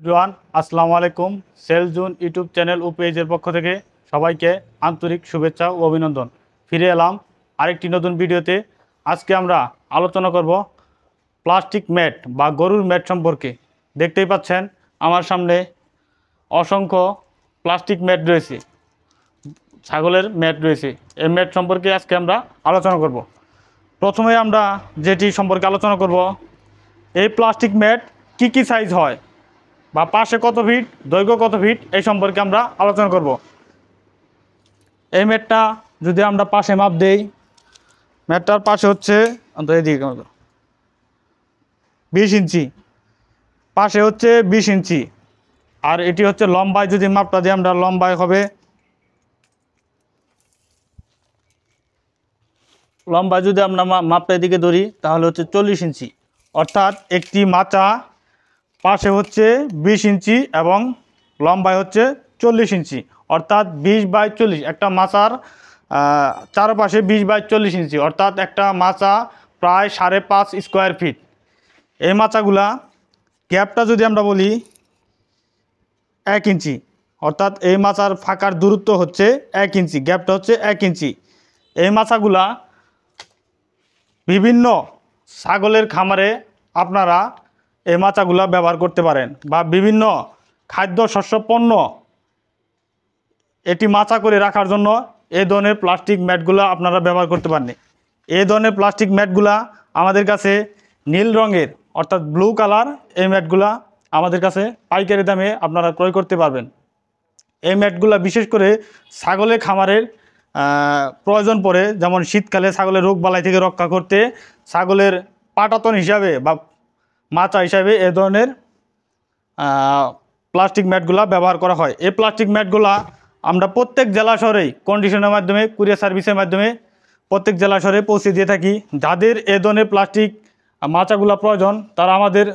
জোয়ান আসসালামু আলাইকুম। সেল জুন ইউটিউব চ্যানেল ও পেজের পক্ষ থেকে সবাইকে আন্তরিক শুভেচ্ছা ও অভিনন্দন। ফিরে এলাম আরেকটি নতুন ভিডিওতে। আজকে আমরা আলোচনা করব প্লাস্টিক ম্যাট বা গরুর ম্যাট সম্পর্কে। দেখতেই পাচ্ছেন আমার সামনে অসংখ্য প্লাস্টিক ম্যাট রয়েছে, ছাগলের ম্যাট রয়েছে। এই ম্যাট সম্পর্কে আজকে আমরা আলোচনা করব। প্রথমে আমরা যেটি সম্পর্কে আলোচনা করব, এই প্লাস্টিক ম্যাট কী সাইজ হয় বা পাশে কত ফিট, দৈর্ঘ্য কত ফিট, এই সম্পর্কে আমরা আলোচনা করব। এই ম্যাটটা যদি আমরা পাশে মাপ দেই, ম্যাটটার পাশে হচ্ছে এদিকে 20 ইঞ্চি, পাশে হচ্ছে 20 ইঞ্চি। আর এটি হচ্ছে লম্বায়, যদি মাপটা দিই আমরা, লম্বায় হবে, লম্বায় যদি আমরা মাপটা এদিকে ধরি তাহলে হচ্ছে 40 ইঞ্চি। অর্থাৎ একটি মাচা পাশে হচ্ছে 20 ইঞ্চি এবং লম্বায় হচ্ছে 40 ইঞ্চি, অর্থাৎ 20/40। একটা মাচার চারপাশে 20/40 ইঞ্চি, অর্থাৎ একটা মাচা প্রায় 5.5 স্কোয়ার ফিট। এই মাচাগুলা গ্যাপটা যদি আমরা বলি 1 ইঞ্চি, অর্থাৎ এই মাচার ফাঁকার দূরত্ব হচ্ছে 1 ইঞ্চি, গ্যাপটা হচ্ছে 1 ইঞ্চি। এই মাচাগুলা বিভিন্ন ছাগলের খামারে আপনারা এই মাচাগুলা ব্যবহার করতে পারেন, বা বিভিন্ন খাদ্য শস্য পণ্য এটি মাচা করে রাখার জন্য এই ধরনের প্লাস্টিক ম্যাটগুলা আপনারা ব্যবহার করতে পারেন। এই ধরনের প্লাস্টিক ম্যাটগুলা আমাদের কাছে নীল রঙের, অর্থাৎ ব্লু কালার, এই ম্যাটগুলা আমাদের কাছে পাইকারি দামে আপনারা ক্রয় করতে পারবেন। এই ম্যাটগুলা বিশেষ করে ছাগলের খামারের প্রয়োজন পড়ে, যেমন শীতকালে ছাগলের রোগ বালাই থেকে রক্ষা করতে ছাগলের পাটাতন হিসাবে বা মাচা হিসাবে এ ধরনের প্লাস্টিক ম্যাটগুলা ব্যবহার করা হয়। এই প্লাস্টিক ম্যাটগুলা আমরা প্রত্যেক জেলা শহরেই কন্ডিশনের মাধ্যমে, কুরিয়ার সার্ভিসের মাধ্যমে প্রত্যেক জেলা শহরে পৌঁছে দিয়ে থাকি। যাদের এ ধরনের প্লাস্টিক মাচাগুলা প্রয়োজন তারা আমাদের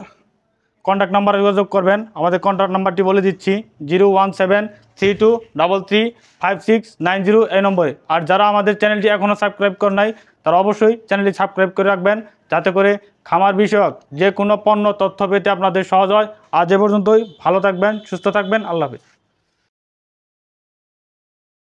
কন্ট্যাক্ট নাম্বারে যোগাযোগ করবেন। আমাদের কন্ট্যাক্ট নাম্বারটি বলে দিচ্ছি, 01732335690 এই নম্বরে। আর যারা আমাদের চ্যানেলটি এখনও সাবস্ক্রাইব করে নাই তারা অবশ্যই চ্যানেলটি সাবস্ক্রাইব করে রাখবেন, যাতে করে খামার বিষয়ক যে কোনো পণ্য তথ্য পেতে আপনাদের সহজ হয়। আজ এ পর্যন্তই। ভালো থাকবেন, সুস্থ থাকবেন। আল্লাহ হাফেজ।